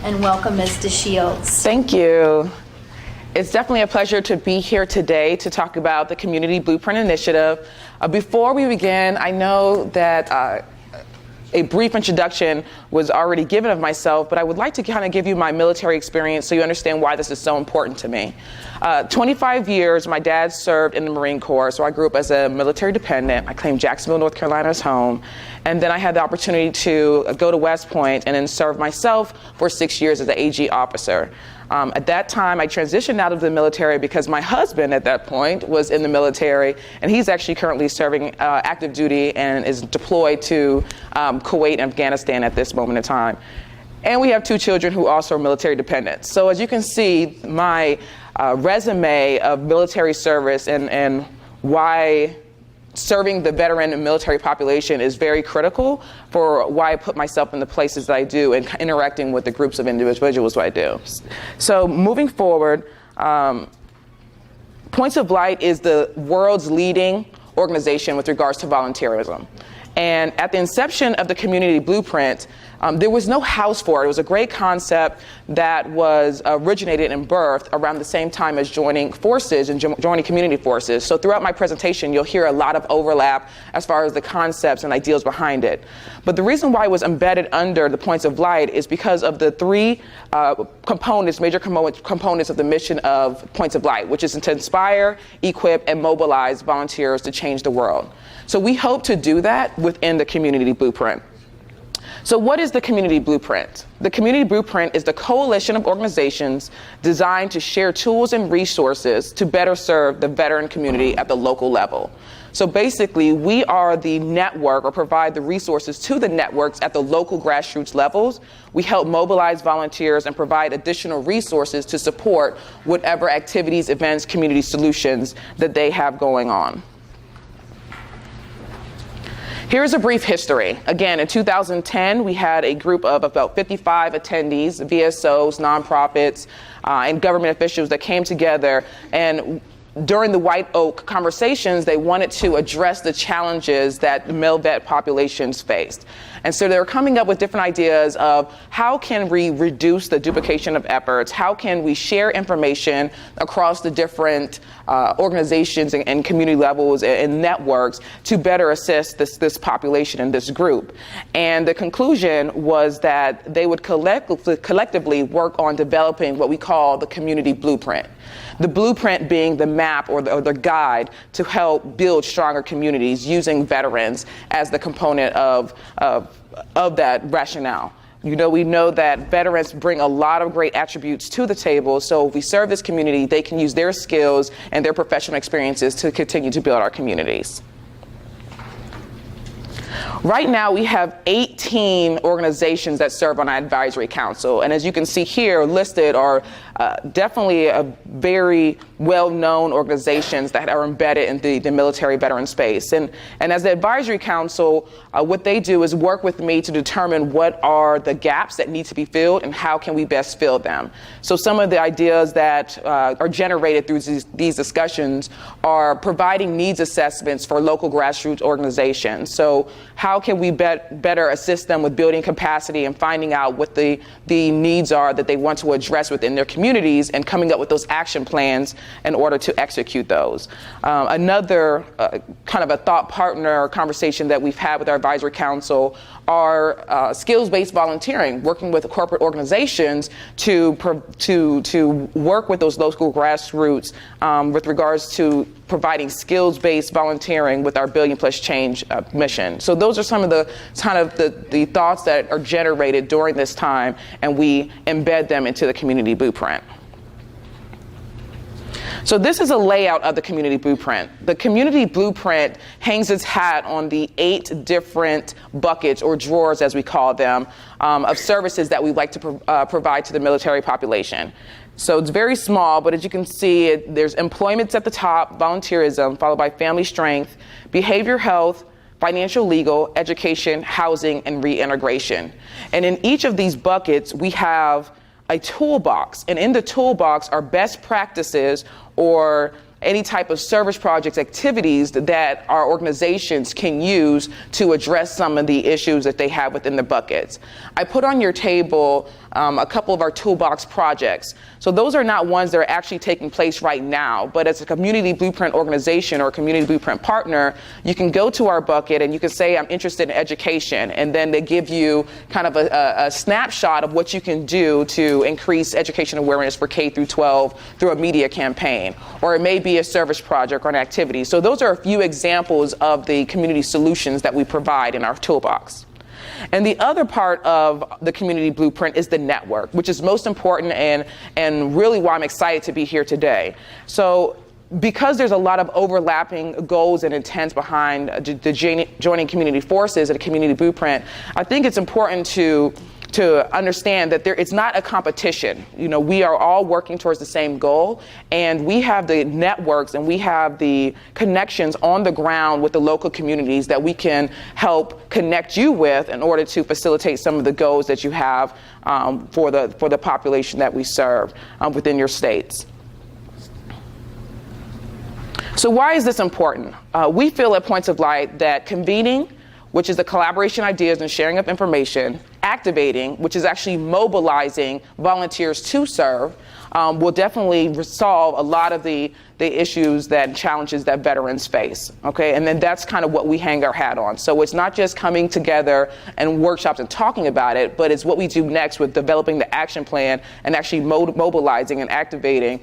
and welcome Ms. DeShields. Thank you. It's definitely a pleasure to be here today to talk about the Community Blueprint Initiative. Before we begin, I know that a brief introduction was already given of myself, but I would like to kind of give you my military experience so you understand why this is so important to me. 25 years, my dad served in the Marine Corps, so I grew up as a military dependent. I claimed Jacksonville, North Carolina as home, and then I had the opportunity to go to West Point and then serve myself for 6 years as an AG officer. At that time, I transitioned out of the military because my husband at that point was in the military, and he's actually currently serving active duty and is deployed to Kuwait and Afghanistan at this moment in time. And we have 2 children who also are military dependents. So as you can see, my resume of military service and why serving the veteran and military population is very critical for why I put myself in the places that I do and interacting with the groups of individuals that I do. So moving forward, Points of Light is the world's leading organization with regards to volunteerism. And at the inception of the Community Blueprint, there was no house for it. It was a great concept that was originated and birthed around the same time as joining forces and joining community forces. So throughout my presentation, you'll hear a lot of overlap as far as the concepts and ideals behind it. But the reason why it was embedded under the Points of Light is because of the 3 major components of the mission of Points of Light, which is to inspire, equip, and mobilize volunteers to change the world. So we hope to do that within the Community Blueprint. So what is the Community Blueprint? The Community Blueprint is the coalition of organizations designed to share tools and resources to better serve the veteran community at the local level. So basically, we are the network or provide the resources to the networks at the local grassroots levels. We help mobilize volunteers and provide additional resources to support whatever activities, events, community solutions that they have going on. Here's a brief history. Again, in 2010, we had a group of about 55 attendees, VSOs, nonprofits, and government officials that came together, and during the White Oak conversations, they wanted to address the challenges that the male vet populations faced. And so they were coming up with different ideas of how can we reduce the duplication of efforts, how can we share information across the different organizations and community levels and networks to better assist this population and this group. And the conclusion was that they would collectively work on developing what we call the Community Blueprint. The blueprint being the map or the guide to help build stronger communities using veterans as the component of that rationale. We know that veterans bring a lot of great attributes to the table, so if we serve this community, they can use their skills and their professional experiences to continue to build our communities. Right now, we have 18 organizations that serve on our advisory council. And as you can see here listed are definitely a very well-known organizations that are embedded in the military veteran space. And as the advisory council, what they do is work with me to determine what are the gaps that need to be filled and how can we best fill them. So some of the ideas that are generated through these discussions are providing needs assessments for local grassroots organizations. So how can we better assist them with building capacity and finding out what the needs are that they want to address within their communities and coming up with those action plans in order to execute those. Another kind of a thought partner conversation that we've had with our advisory council are skills-based volunteering, working with corporate organizations to work with those local grassroots with regards to providing skills-based volunteering with our Billion Plus Change mission. So those are some of the thoughts that are generated during this time, and we embed them into the Community Blueprint. So this is a layout of the Community Blueprint. The Community Blueprint hangs its hat on the 8 different buckets, or drawers as we call them, of services that we'd like to provide to the military population. So it's very small, but as you can see, there's employments at the top, volunteerism, followed by family strength, behavioral health, financial, legal, education, housing, and reintegration. And in each of these buckets, we have a toolbox, and in the toolbox are best practices or any type of service projects, activities that our organizations can use to address some of the issues that they have within the buckets. I put on your table a couple of our toolbox projects. So those are not ones that are actually taking place right now, but as a community blueprint organization or a community blueprint partner, you can go to our bucket and you can say, I'm interested in education, and then they give you kind of a snapshot of what you can do to increase education awareness for K through 12 through a media campaign, or it may be a service project or an activity. So those are a few examples of the community solutions that we provide in our toolbox. And the other part of the community blueprint is the network, which is most important and really why I'm excited to be here today. So because there's a lot of overlapping goals and intents behind the joining community forces and a community blueprint, I think it's important to understand that it's not a competition. You know, we are all working towards the same goal, and we have the networks and we have the connections on the ground with the local communities that we can help connect you with in order to facilitate some of the goals that you have for the population that we serve within your states. So why is this important? We feel at Points of Light that convening, which is the collaboration, ideas, and sharing of information, activating, which is actually mobilizing volunteers to serve, will definitely resolve a lot of the issues and challenges that veterans face, okay? And then that's kind of what we hang our hat on. So it's not just coming together and workshops and talking about it, but it's what we do next with developing the action plan and actually mobilizing and activating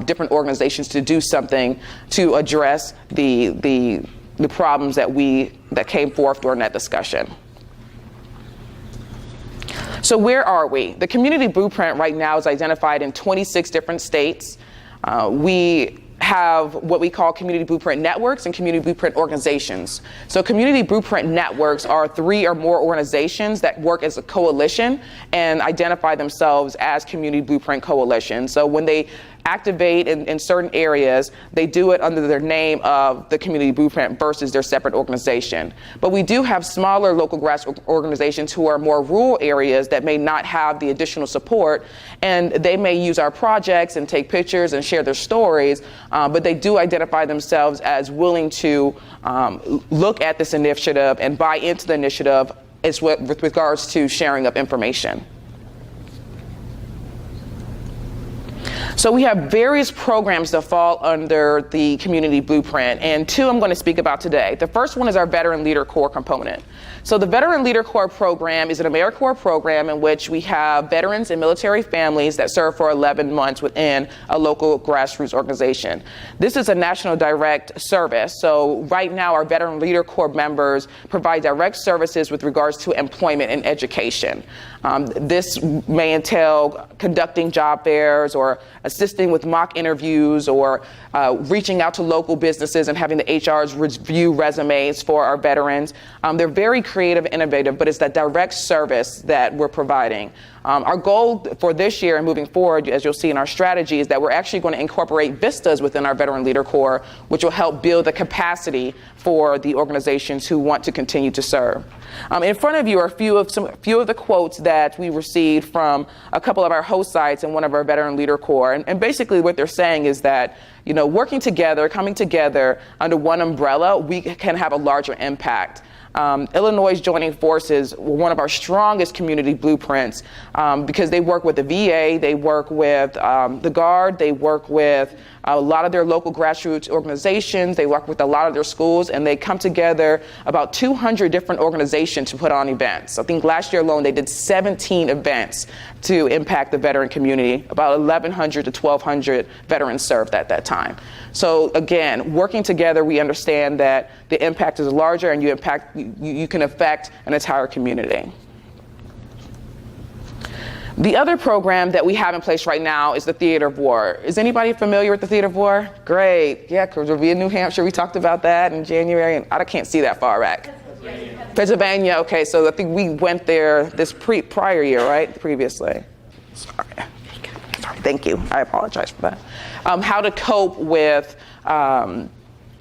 different organizations to do something to address the problems that came forth during that discussion. So where are we? The community blueprint right now is identified in 26 different states. We have what we call community blueprint networks and community blueprint organizations. So community blueprint networks are 3 or more organizations that work as a coalition and identify themselves as community blueprint coalitions. So when they activate in certain areas, they do it under their name of the community blueprint versus their separate organization. But we do have smaller local grassroots organizations who are more rural areas that may not have the additional support, and they may use our projects and take pictures and share their stories, but they do identify themselves as willing to look at this initiative and buy into the initiative with regards to sharing of information. So we have various programs that fall under the community blueprint, and 2 I'm going to speak about today. The first one is our Veteran Leader Corps component. So the Veteran Leader Corps program is an AmeriCorps program in which we have veterans and military families that serve for 11 months within a local grassroots organization. This is a national direct service. So right now our Veteran Leader Corps members provide direct services with regards to employment and education. This may entail conducting job fairs or assisting with mock interviews or reaching out to local businesses and having the HRs review resumes for our veterans. They're very creative and innovative, but it's that direct service that we're providing. Our goal for this year and moving forward, as you'll see in our strategy, is that we're actually going to incorporate vistas within our Veteran Leader Corps, which will help build the capacity for the organizations who want to continue to serve. In front of you are a few of the quotes that we received from a couple of our host sites and one of our Veteran Leader Corps. And basically what they're saying is that, you know, working together, coming together under one umbrella, we can have a larger impact. Illinois joining forces were one of our strongest community blueprints because they work with the VA, they work with the Guard, they work with a lot of their local grassroots organizations, they work with a lot of their schools, and they come together about 200 different organizations to put on events. I think last year alone they did 17 events to impact the veteran community. About 1,100 to 1,200 veterans served at that time. So again, working together, we understand that the impact is larger and you can affect an entire community. The other program that we have in place right now is the Theater of War. Is anybody familiar with the Theater of War? Great. Yeah, because we'll be in New Hampshire. We talked about that in January, and I can't see that far back. Pennsylvania. Okay, so I think we went there this prior year, right? Previously. Sorry, thank you. I apologize for that. How to cope with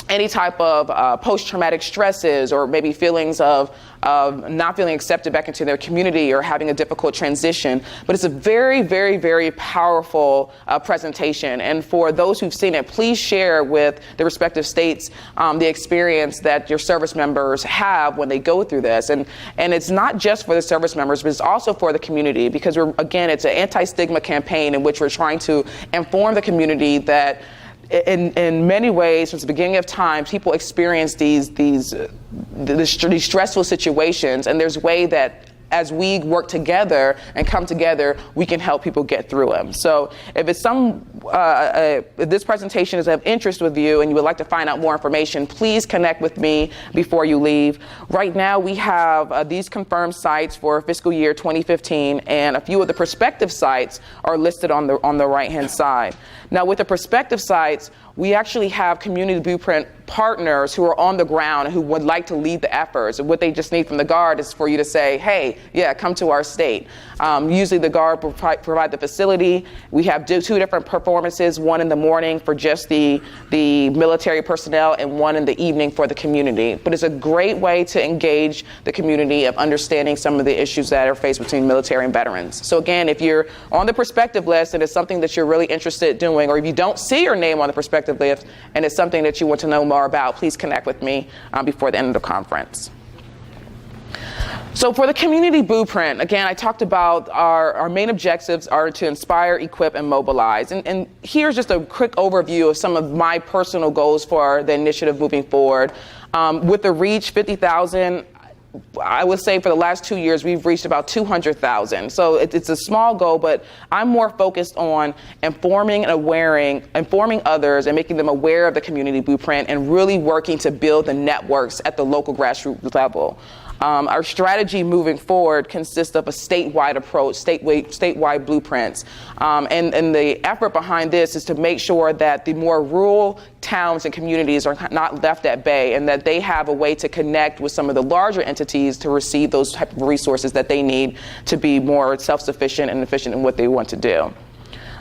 any type of post-traumatic stresses, or maybe feelings of not feeling accepted back into their community or having a difficult transition. But it's a very, very, very powerful presentation. And for those who've seen it, please share with the respective states the experience that your service members have when they go through this. And it's not just for the service members, but it's also for the community, because it's an anti-stigma campaign in which we're trying to inform the community that in many ways, since the beginning of time, people experience these stressful situations, and there's a way that as we work together and come together, we can help people get through them. So if it's if this presentation is of interest with you and you would like to find out more information, please connect with me before you leave. Right now, we have these confirmed sites for fiscal year 2015, and a few of the prospective sites are listed on the right-hand side. Now, with the prospective sites, we actually have community blueprint partners who are on the ground and who would like to lead the efforts. And what they just need from the Guard is for you to say, hey, yeah, come to our state. Usually the Guard provide the facility. We have two different performances, one in the morning for just the military personnel and one in the evening for the community. But it's a great way to engage the community of understanding some of the issues that are faced between military and veterans. So again, if you're on the prospective list and it's something that you're really interested in doing, or if you don't see your name on the prospective list and it's something that you want to know more about, please connect with me before the end of the conference. So for the community blueprint, again, I talked about our main objectives are to inspire, equip, and mobilize. And here's just a quick overview of some of my personal goals for the initiative moving forward. With the reach, 50,000, I would say for the last 2 years, we've reached about 200,000. So it's a small goal, but I'm more focused on informing others and making them aware of the community blueprint and really working to build the networks at the local grassroots level. Our strategy moving forward consists of a statewide approach, statewide blueprints. And the effort behind this is to make sure that the more rural towns and communities are not left at bay, and that they have a way to connect with some of the larger entities to receive those type of resources that they need to be more self-sufficient and efficient in what they want to do.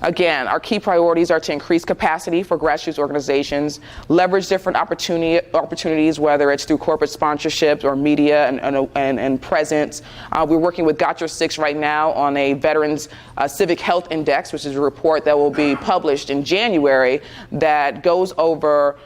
Again, our key priorities are to increase capacity for grassroots organizations, leverage different opportunities, whether it's through corporate sponsorships or media and presence. We're working with Got Your Six right now on a Veterans Civic Health Index, which is a report that will be published in January that goes over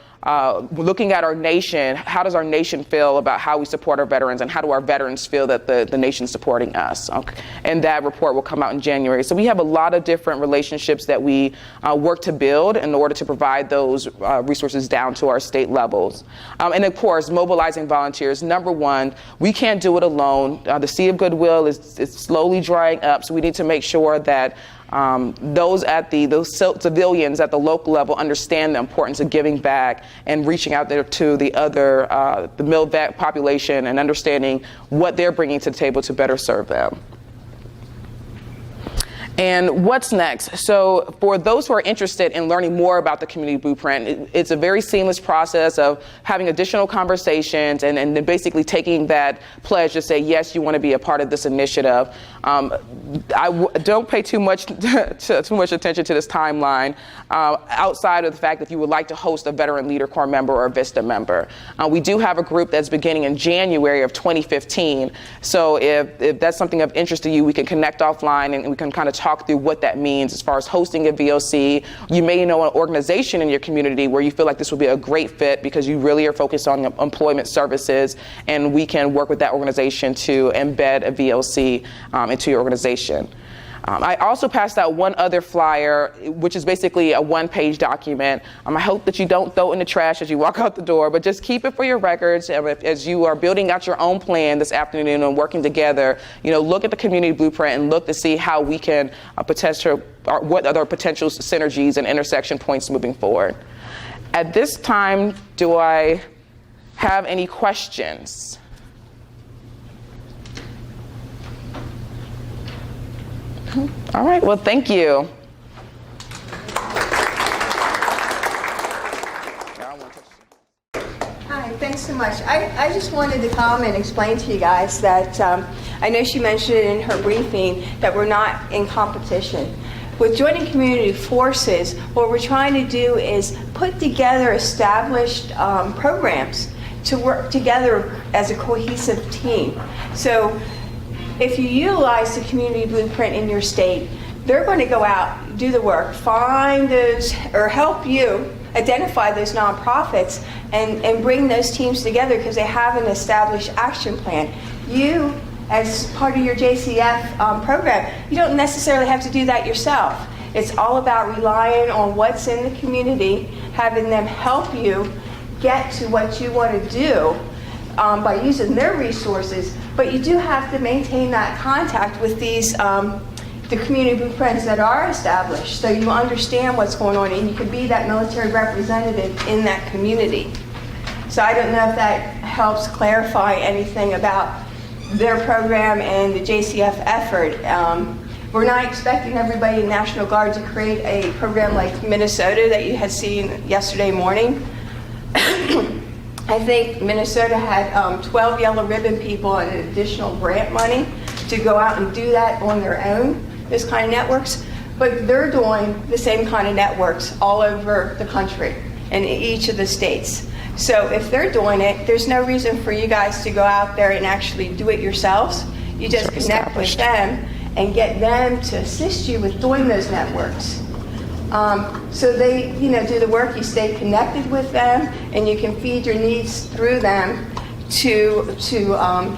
looking at our nation. How does our nation feel about how we support our veterans, and how do our veterans feel that the nation's supporting us? Okay. And that report will come out in January. So we have a lot of different relationships that we work to build in order to provide those resources down to our state levels. And of course, mobilizing volunteers. Number one, we can't do it alone. The sea of goodwill is slowly drying up, so we need to make sure that those civilians at the local level understand the importance of giving back and reaching out there to the MilVet population and understanding what they're bringing to the table to better serve them. And what's next? So for those who are interested in learning more about the community blueprint, it's a very seamless process of having additional conversations and then basically taking that pledge to say, yes, you want to be a part of this initiative. Don't pay too much attention to this timeline outside of the fact that you would like to host a Veteran Leader Corps member or a VISTA member. We do have a group that's beginning in January of 2015. So if that's something of interest to you, we can connect offline and we can kind of talk through what that means as far as hosting a VOC. You may know an organization in your community where you feel like this will be a great fit because you really are focused on employment services, and we can work with that organization to embed a VOC into your organization. I also passed out one other flyer, which is basically a one-page document. I hope that you don't throw it in the trash as you walk out the door, but just keep it for your records. As you are building out your own plan this afternoon and working together, look at the community blueprint and look to see how we can what other potential synergies and intersection points moving forward. At this time, do I have any questions? All right, well, thank you. Hi, thanks so much. I just wanted to come and explain to you guys that I know she mentioned it in her briefing that we're not in competition. with joining community forces, what we're trying to do is put together established programs to work together as a cohesive team. So if you utilize the community blueprint in your state, they're going to go out, do the work, find those, or help you identify those nonprofits and bring those teams together because they have an established action plan. You, as part of your JCF program, you don't necessarily have to do that yourself. It's all about relying on what's in the community, having them help you get to what you want to do by using their resources, but you do have to maintain that contact with these the community blueprints that are established, so you understand what's going on and you can be that military representative in that community. So I don't know if that helps clarify anything about their program and the JCF effort. We're not expecting everybody in National Guard to create a program like Minnesota that you had seen yesterday morning. I think Minnesota had 12 yellow ribbon people and additional grant money to go out and do that on their own, those kind of networks. But they're doing the same kind of networks all over the country in each of the states. So if they're doing it, there's no reason for you guys to go out there and actually do it yourselves. You just connect with them and get them to assist you with doing those networks. So they, do the work. You stay connected with them, and you can feed your needs through them to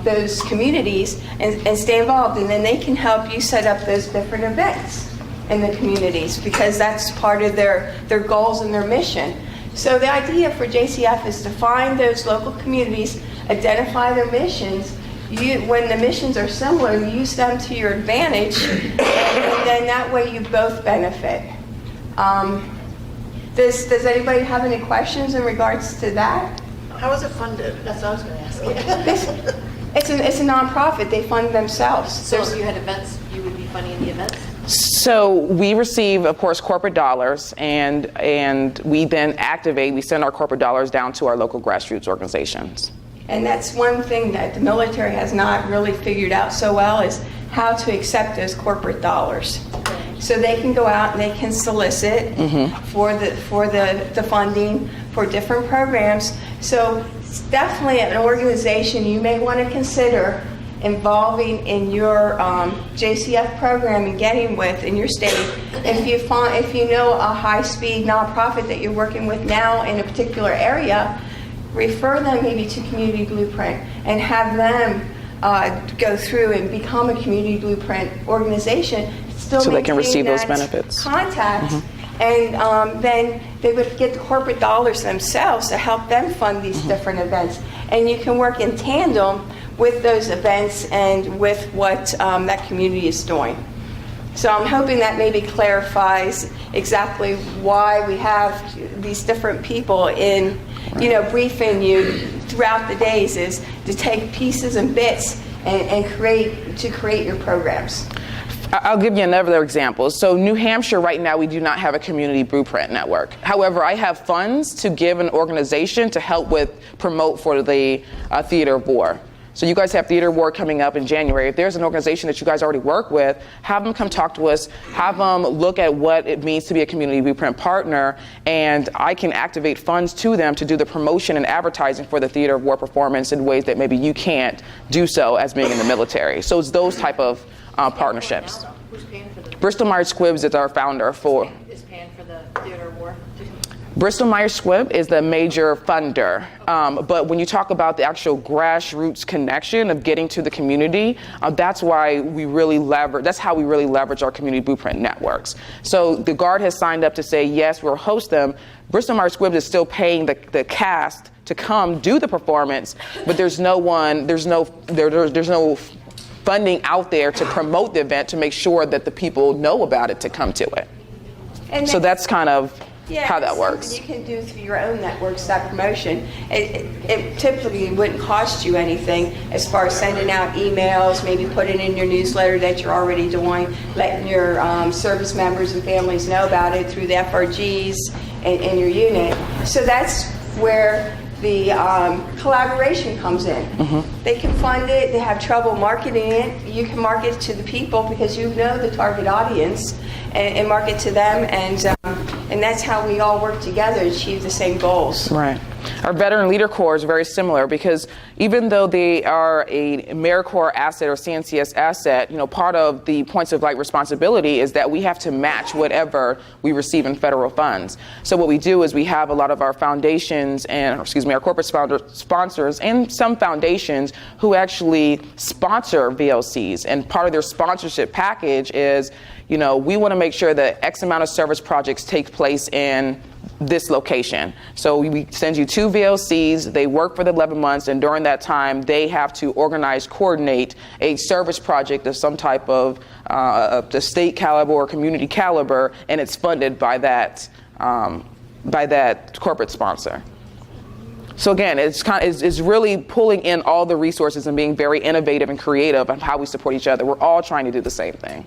those communities and stay involved. And then they can help you set up those different events in the communities because that's part of their goals and their mission. So the idea for JCF is to find those local communities, identify their missions. When the missions are similar, use them to your advantage, and then that way you both benefit. Does anybody have any questions in regards to that? How is it funded? That's what I was going to ask. It's a nonprofit. They fund themselves. So if you had events, you would be funding the events? So we receive, of course, corporate dollars, and we then we send our corporate dollars down to our local grassroots organizations. And that's one thing that the military has not really figured out so well is how to accept those corporate dollars. So they can go out and they can solicit for the funding for different programs. So it's definitely an organization you may want to consider involving in your JCF program and getting with in your state. If you know a high-speed nonprofit that you're working with now in a particular area, refer them maybe to Community Blueprint and have them go through and become a Community Blueprint organization. Still so they can receive those that benefits. Contact, and then they would get the corporate dollars themselves to help them fund these different events. And you can work in tandem with those events and with what that community is doing. So I'm hoping that maybe clarifies exactly why we have these different people in, briefing you throughout the days is to take pieces and bits and create your programs. I'll give you another example. So New Hampshire, right now, we do not have a community blueprint network. However, I have funds to give an organization to help promote for the Theater of War. So you guys have Theater of War coming up in January. If there's an organization that you guys already work with, have them come talk to us, have them look at what it means to be a community blueprint partner, and I can activate funds to them to do the promotion and advertising for the Theater of War performance in ways that maybe you can't do so as being in the military. So it's those type of partnerships. Who's paying for the Bristol Myers Squibb is our founder for. Is paying for the Theater of War? Bristol Myers Squibb is the major funder, but when you talk about the actual grassroots connection of getting to the community, that's why we really that's how we really leverage our community blueprint networks. So the Guard has signed up to say, yes, we'll host them. Bristol Myers Squibb is still paying the cast to come do the performance, but there's no funding out there to promote the event to make sure that the people know about it to come to it. And so that's kind of how that works. You can do through your own networks, that promotion. It typically wouldn't cost you anything as far as sending out emails, maybe putting in your newsletter that you're already doing, letting your service members and families know about it through the FRGs in your unit. So that's where the collaboration comes in. They can fund it, they have trouble marketing it, you can market to the people because you know the target audience and market to them, and that's how we all work together to achieve the same goals. Right. Our Veteran Leader Corps is very similar because even though they are a AmeriCorps asset or CNCS asset, part of the points of light responsibility is that we have to match whatever we receive in federal funds. So what we do is we have a lot of our foundations our corporate sponsors and some foundations who actually sponsor VLCs. And part of their sponsorship package is, we want to make sure that X amount of service projects take place in this location. So we send you 2 VLCs, they work for the 11 months, and during that time, they have to coordinate a service project of some type of the state caliber or community caliber, and it's funded by that corporate sponsor. So again, it's really pulling in all the resources and being very innovative and creative on how we support each other. We're all trying to do the same thing.